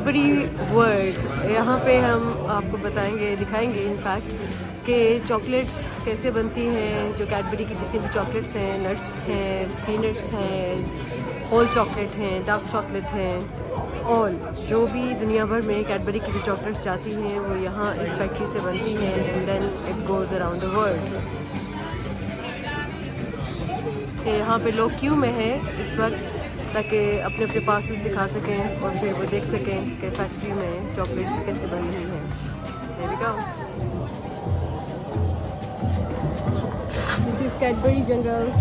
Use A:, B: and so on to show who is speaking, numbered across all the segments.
A: Cadbury world, यहाँ पे हम आपको बताएंगे, दिखाएंगे इनफैक्ट कि चॉकलेट्स कैसे बनती हैं। जो कैडबरी की जितनी भी चॉकलेट्स हैं, नट्स हैं, पीनट्स हैं, होल चॉकलेट हैं, डार्क चॉकलेट हैं, और जो भी दुनिया भर में कैडबरी की जो चॉकलेट्स जाती हैं वो यहाँ इस फैक्ट्री से बनती हैं and then it goes around the world. यहाँ पे लोग क्यू में हैं इस वक्त ताकि अपने अपने पासेस दिखा सकें और फिर वो देख सकें कि फैक्ट्री में चॉकलेट्स कैसे बन रही हैं। There we go. This is Cadbury jungle.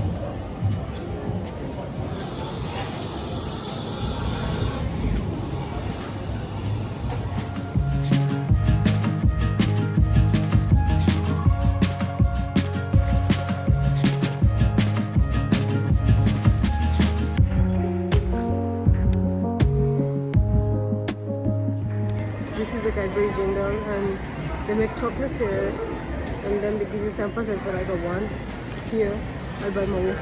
A: This is the Cadbury jungle, and they make chocolates here, and then they give you samples as well. I got one here. I'll buy more.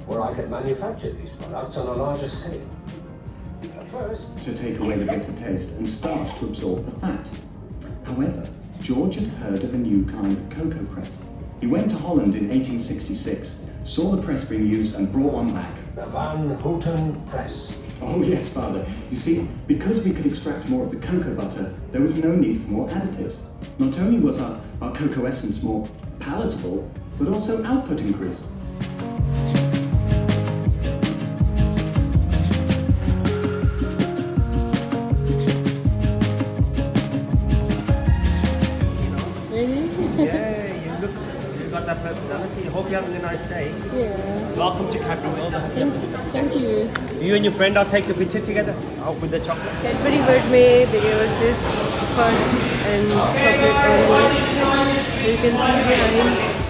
B: Where I could manufacture these products on a larger scale. At first,
C: to take away the bitter taste and starch to absorb the fat. However, George had heard of a new kind of cocoa press. He went to Holland in 1866, saw the press being used and brought one back.
B: the Van Houten press.
C: Oh yes, Father. You see, because we could extract more of the cocoa butter, there was no need for more additives. Not only was our cocoa essence more palatable, but also output increased.
D: Got that personality. Hope you're having a nice day.
A: Yeah.
D: Welcome to Cadbury World.
A: Thank you.
D: You and your friend, I'll take a picture together. Out with the chocolate.
A: Cadbury World में they gave us this fudge and chocolate only. You can see behind.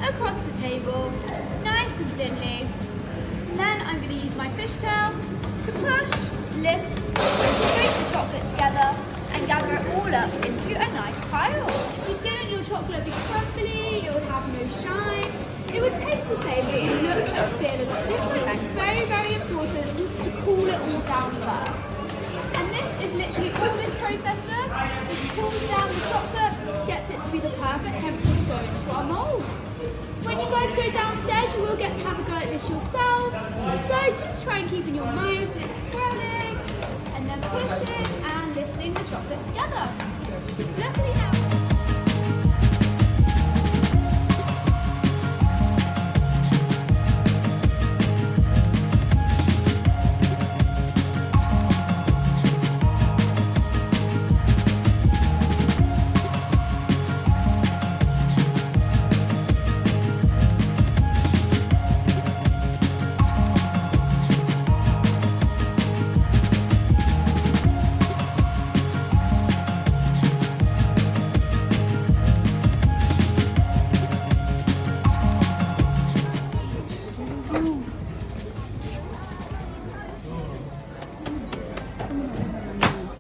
E: Across the table, nice and thinly. Then I'm going to use my fishtail to push, lift, scrape the chocolate together and gather it all up into a nice pile. If you didn't, your chocolate would be crumbly, it would have no shine. It would taste the same, but it would look and feel a lot different. It's very, very important to cool it all down first. And this is literally all this process does. Just cools down the chocolate, gets it to be the perfect temperature to go into our mould. When you guys go downstairs, you will get to have a go at this yourselves. So just try and keep in your minds this swirling and then pushing and lifting the chocolate together. Luckily,